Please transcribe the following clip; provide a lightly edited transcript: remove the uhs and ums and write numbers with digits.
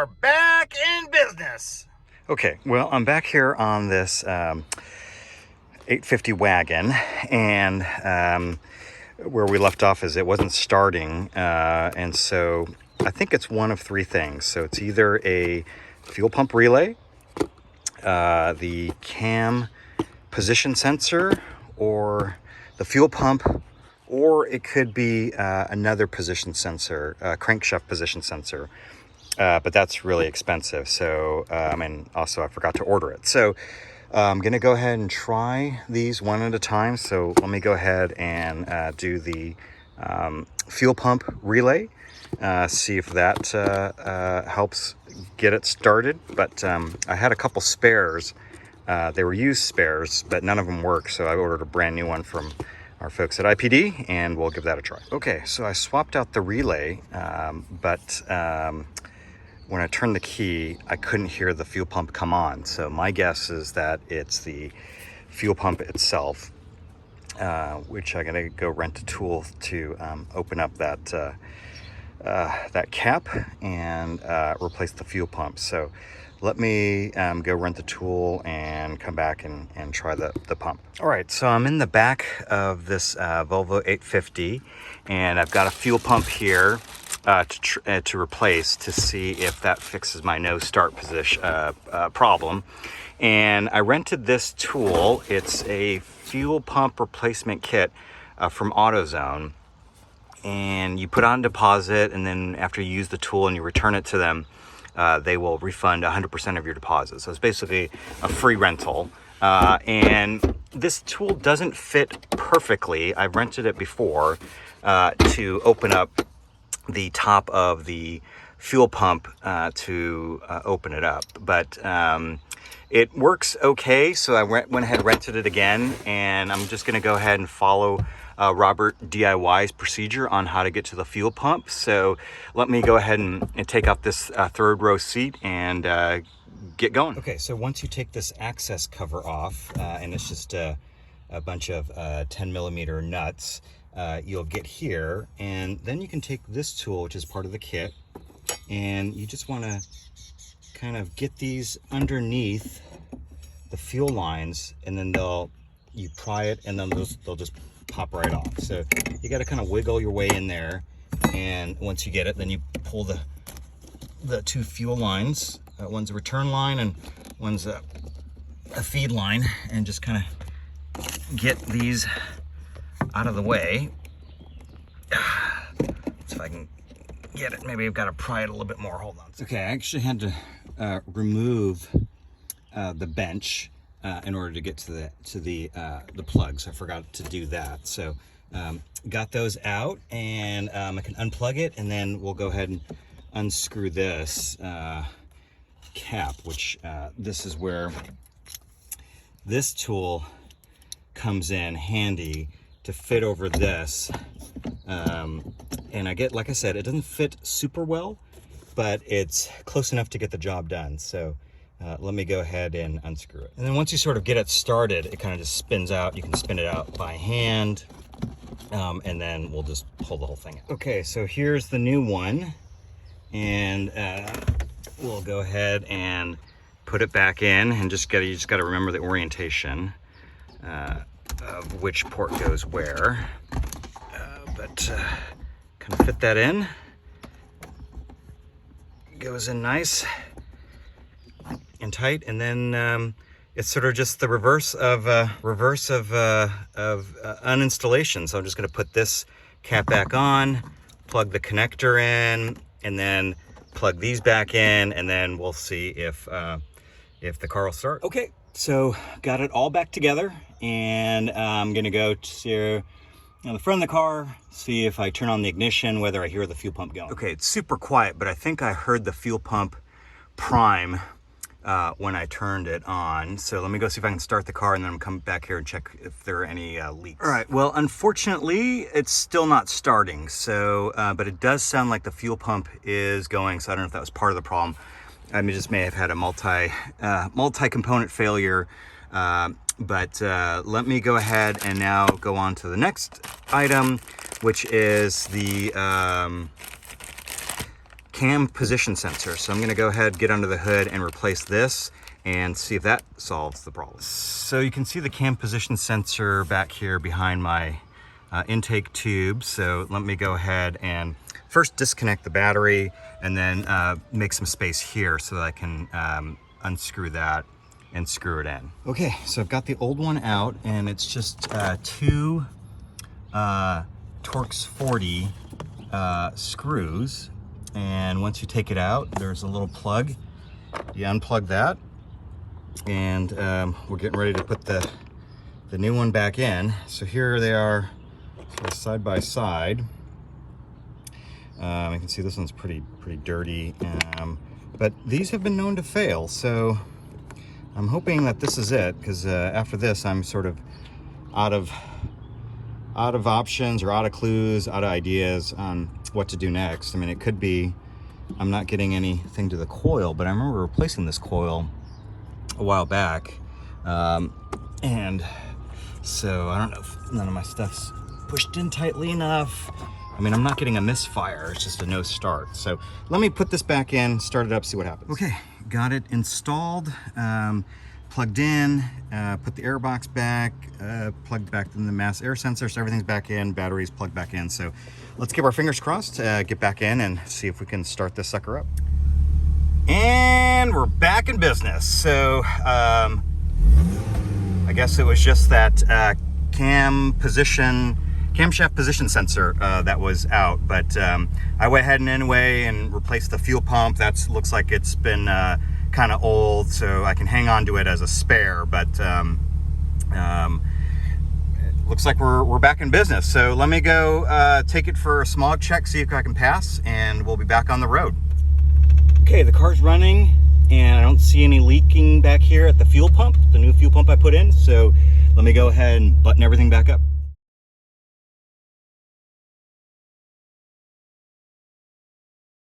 are back in business. Okay, well, I'm back here on this 850 wagon, and where we left off is it wasn't starting, and so I think it's one of three things. So it's either a fuel pump relay, the cam position sensor, or the fuel pump, or it could be another position sensor, crankshaft position sensor. But that's really expensive. So, and also I forgot to order it. So I'm going to go ahead and try these one at a time. So let me go ahead and do the fuel pump relay, see if that helps get it started. But I had a couple spares. They were used spares, but none of them work. So I ordered a brand new one from our folks at IPD, and we'll give that a try. Okay, so I swapped out the relay, but when I turned the key, I couldn't hear the fuel pump come on. So my guess is that it's the fuel pump itself, which I'm gonna go rent a tool to open up that that cap and replace the fuel pump. So let me go rent the tool and come back and try the pump. All right, so I'm in the back of this Volvo 850, and I've got a fuel pump here to replace, to see if that fixes my no start position problem. And I rented this tool. It's a fuel pump replacement kit from AutoZone, and you put on deposit, and then after you use the tool and you return it to them, they will refund 100% of your deposit. So it's basically a free rental. And this tool doesn't fit perfectly. I've rented it before to open up the top of the fuel pump to open it up, but it works okay. So I went ahead and rented it again, and I'm just going to go ahead and follow Robert DIY's procedure on how to get to the fuel pump. So let me go ahead and take out this third row seat and get going. Okay, so once you take this access cover off, and it's just a bunch of 10 millimeter nuts, you'll get here, and then you can take this tool, which is part of the kit, and you just want to kind of get these underneath the fuel lines, and then you pry it, and then they'll just pop right off. So you got to kind of wiggle your way in there, and once you get it, then you pull the two fuel lines. One's a return line and one's a feed line, and just kind of get these out of the way. So if I can get it, maybe I've got to pry it a little bit more. Hold on. Okay, I actually had to remove the bench in order to get to the plugs. I forgot to do that. So got those out, and I can unplug it, and then we'll go ahead and unscrew this cap, which this is where this tool comes in handy to fit over this. And like I said, it doesn't fit super well, but it's close enough to get the job done. So let me go ahead and unscrew it. And then once you sort of get it started, it kind of just spins out. You can spin it out by hand, and then we'll just pull the whole thing out. Okay, so here's the new one, and we'll go ahead and put it back in, and you just got to remember the orientation of which port goes where, but kind of fit that in. Goes in nice and tight, and then it's sort of just the reverse of uninstallation. So I'm just going to put this cap back on, plug the connector in, and then plug these back in, and then we'll see if the car will start. Okay, so got it all back together, and I'm gonna go to the front of the car, see if I turn on the ignition, whether I hear the fuel pump going. Okay, it's super quiet, but I think I heard the fuel pump prime when I turned it on. So let me go see if I can start the car, and then I'm come back here and check if there are any leaks. All right, well, unfortunately, it's still not starting. So, but it does sound like the fuel pump is going. So I don't know if that was part of the problem. I mean, just may have had a multi-component failure. But let me go ahead and now go on to the next item, which is the cam position sensor. So I'm gonna go ahead, get under the hood and replace this and see if that solves the problem. So you can see the cam position sensor back here behind my intake tube. So let me go ahead and first disconnect the battery and then make some space here so that I can unscrew that and screw it in. Okay, so I've got the old one out and it's just two Torx 40 screws. And once you take it out, there's a little plug. You unplug that and we're getting ready to put the new one back in. So here they are side by side. You can see this one's pretty dirty, but these have been known to fail. So I'm hoping that this is it, because after this I'm sort of out of options or out of clues, out of ideas on what to do next. I mean, it could be I'm not getting anything to the coil, but I remember replacing this coil a while back, and so I don't know if none of my stuff's pushed in tightly enough. I mean, I'm not getting a misfire, it's just a no start. So let me put this back in, start it up, see what happens. Okay, got it installed, plugged in, put the air box back, plugged back in the mass air sensor, so everything's back in, batteries plugged back in. So let's keep our fingers crossed, get back in and see if we can start this sucker up. And we're back in business. So I guess it was just that camshaft position sensor that was out, but I went ahead and anyway and replaced the fuel pump. That looks like it's been kind of old, so I can hang on to it as a spare, but it looks like we're back in business. So let me go take it for a smog check, see if I can pass, and we'll be back on the road. Okay, the car's running and I don't see any leaking back here at the fuel pump, the new fuel pump I put in. So let me go ahead and button everything back up.